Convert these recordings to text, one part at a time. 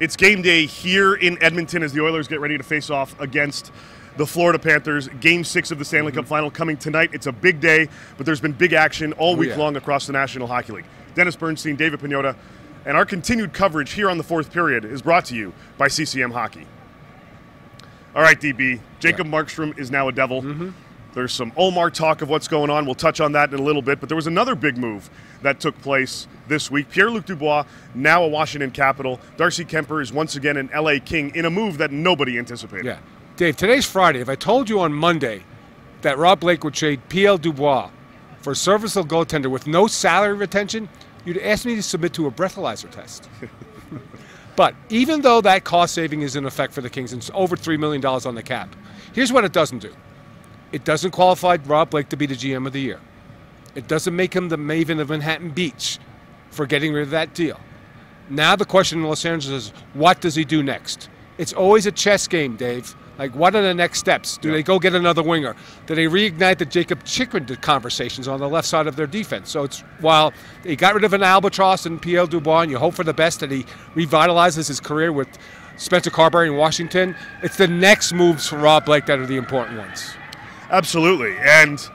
It's game day here in Edmonton as the Oilers get ready to face off against the Florida Panthers. Game 6 of the Stanley Cup Final coming tonight. It's a big day, but there's been big action all week long across the National Hockey League. Dennis Bernstein, David Pagnotta, and our continued coverage here on the fourth period is brought to you by CCM Hockey. All right, DB, Jacob Markstrom is now a Devil. There's some Ullmark talk of what's going on. We'll touch on that in a little bit. But there was another big move that took place this week. PL Dubois, now a Washington Capital. Darcy Kuemper is once again an LA King in a move that nobody anticipated. Yeah. Dave, today's Friday. If I told you on Monday that Rob Blake would trade PL Dubois for a serviceable goaltender with no salary retention, you'd ask me to submit to a breathalyzer test. But even though that cost saving is in effect for the Kings, and it's over $3 million on the cap, here's what it doesn't do. It doesn't qualify Rob Blake to be the GM of the year. It doesn't make him the maven of Manhattan Beach for getting rid of that deal. Now the question in Los Angeles is, what does he do next? It's always a chess game, Dave. Like, what are the next steps? Do they go get another winger? Do they reignite the Jacob Chikrin conversations on the left side of their defense? So it's, while they got rid of an albatross in PL Dubois, and you hope for the best that he revitalizes his career with Spencer Carberry in Washington, it's the next moves for Rob Blake that are the important ones. Absolutely. And,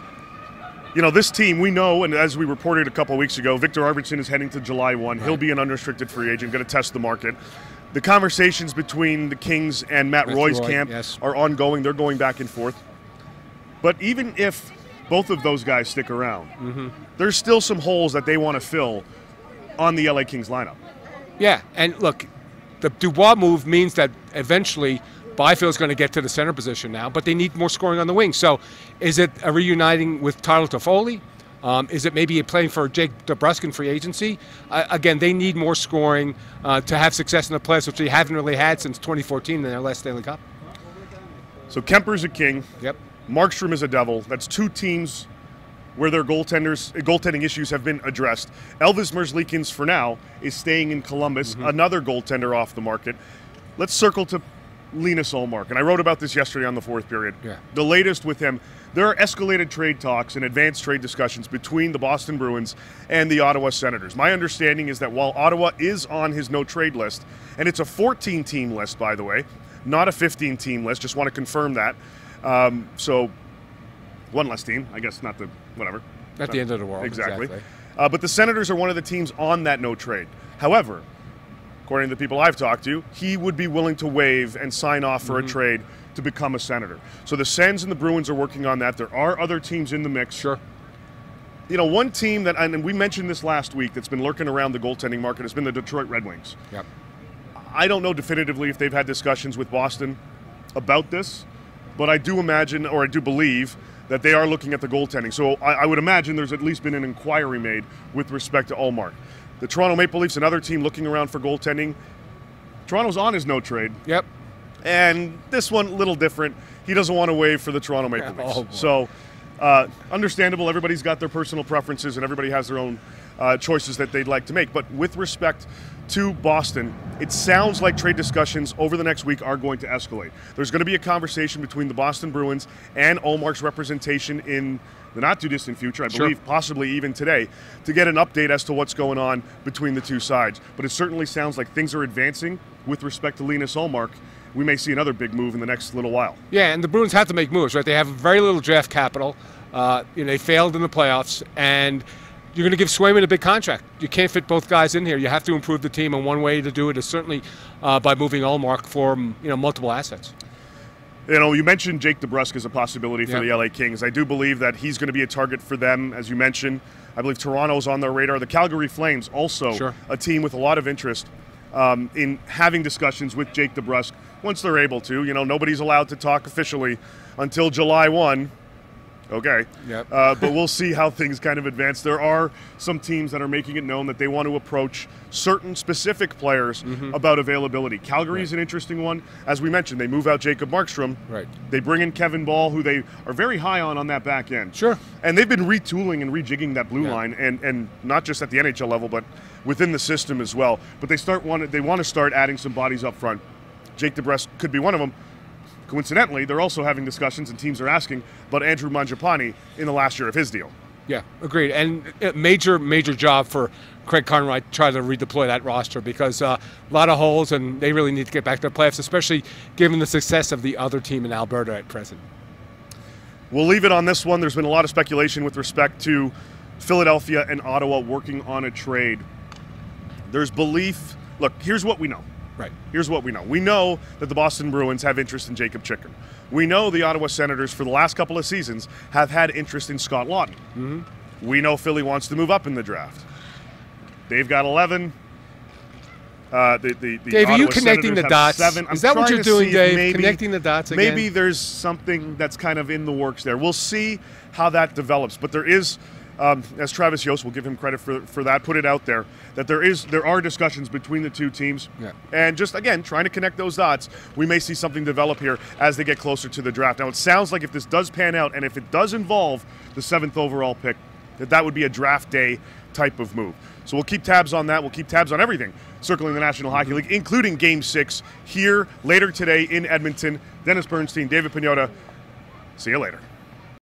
you know, this team, we know, and as we reported a couple weeks ago, Victor Arvidsson is heading to July 1. He'll be an unrestricted free agent, going to test the market. The conversations between the Kings and Matt Roy's camp are ongoing. They're going back and forth. But even if both of those guys stick around, there's still some holes that they want to fill on the LA Kings lineup. Yeah, and look, the Dubois move means that eventually Byfield's going to get to the center position now, but they need more scoring on the wing. So is it a reuniting with Tyler Toffoli? Is it maybe playing for Jake DeBrusk in free agency? Again, they need more scoring to have success in the playoffs, which they haven't really had since 2014 in their last Stanley Cup. So Kemper's a King. Yep. Markstrom is a Devil. That's two teams where their goaltending issues have been addressed. Elvis Merzlikins, for now, is staying in Columbus, another goaltender off the market. Let's circle to Linus Ullmark, and I wrote about this yesterday on the fourth period. The latest with him, there are escalated trade talks and advanced trade discussions between the Boston Bruins and the Ottawa Senators. My understanding is that while Ottawa is on his no-trade list, and it's a 14-team list, by the way, not a 15-team list, just want to confirm that. So one less team, I guess, not the, whatever. At the end of the world. Exactly. But the Senators are one of the teams on that no-trade. However, according to the people I've talked to, he would be willing to waive and sign off for a trade to become a Senator. So the Sens and the Bruins are working on that. There are other teams in the mix. Sure. You know, one team that, and we mentioned this last week, that's been lurking around the goaltending market has been the Detroit Red Wings. Yep. I don't know definitively if they've had discussions with Boston about this, but I do imagine, or I do believe, that they are looking at the goaltending. So I would imagine there's at least been an inquiry made with respect to Ullmark. The Toronto Maple Leafs, another team looking around for goaltending. Toronto's on his no trade. Yep. And this one, a little different. He doesn't want to waive for the Toronto Maple Leafs. So understandable. Everybody's got their personal preferences, and everybody has their own choices that they'd like to make. But with respect to Boston, it sounds like trade discussions over the next week are going to escalate. There's going to be a conversation between the Boston Bruins and Ullmark's representation in the not-too-distant future, I believe, possibly even today, to get an update as to what's going on between the two sides. But it certainly sounds like things are advancing with respect to Linus Ullmark. We may see another big move in the next little while. Yeah, and the Bruins have to make moves, right? They have very little draft capital. They failed in the playoffs, and you're going to give Swayman a big contract. You can't fit both guys in here. You have to improve the team, and one way to do it is certainly by moving Ullmark for multiple assets. You know, you mentioned Jake DeBrusk as a possibility for the LA Kings. I do believe that he's going to be a target for them, as you mentioned. I believe Toronto's on their radar. The Calgary Flames, also a team with a lot of interest in having discussions with Jake DeBrusk once they're able to. You know, nobody's allowed to talk officially until July 1. Okay. Yep. But we'll see how things kind of advance. There are some teams that are making it known that they want to approach certain specific players about availability. Calgary is an interesting one. As we mentioned, they move out Jacob Markstrom. Right. They bring in Kevin Ball, who they are very high on that back end. Sure. And they've been retooling and rejigging that blue line, and not just at the NHL level, but within the system as well. But they want to start adding some bodies up front. Jake DeBrusk could be one of them. Coincidentally, they're also having discussions, and teams are asking about Andrew Mangiapane in the last year of his deal. Yeah, agreed. And major job for Craig Conroy to try to redeploy that roster because a lot of holes, and they really need to get back to the playoffs, especially given the success of the other team in Alberta at present. We'll leave it on this one. There's been a lot of speculation with respect to Philadelphia and Ottawa working on a trade. There's belief. Look, here's what we know. Right. Here's what we know. We know that the Boston Bruins have interest in Jacob Chicken. We know the Ottawa Senators, for the last couple of seasons, have had interest in Scott Laughton. Mm-hmm. We know Philly wants to move up in the draft. They've got 11. The Dave, are you Ottawa connecting Senators the dots? have 7. Is that what you're doing, Dave? Connecting the dots again? Maybe there's something that's kind of in the works there. We'll see how that develops. But there is, as Travis Yost, will give him credit for that, put it out there, that there are discussions between the two teams. Yeah. And just, again, trying to connect those dots, we may see something develop here as they get closer to the draft. Now, it sounds like if this does pan out, and if it does involve the 7th overall pick, that would be a draft day type of move. So we'll keep tabs on that. We'll keep tabs on everything circling the National Hockey League, including Game 6 here later today in Edmonton. Dennis Bernstein, David Pagnotta. See you later.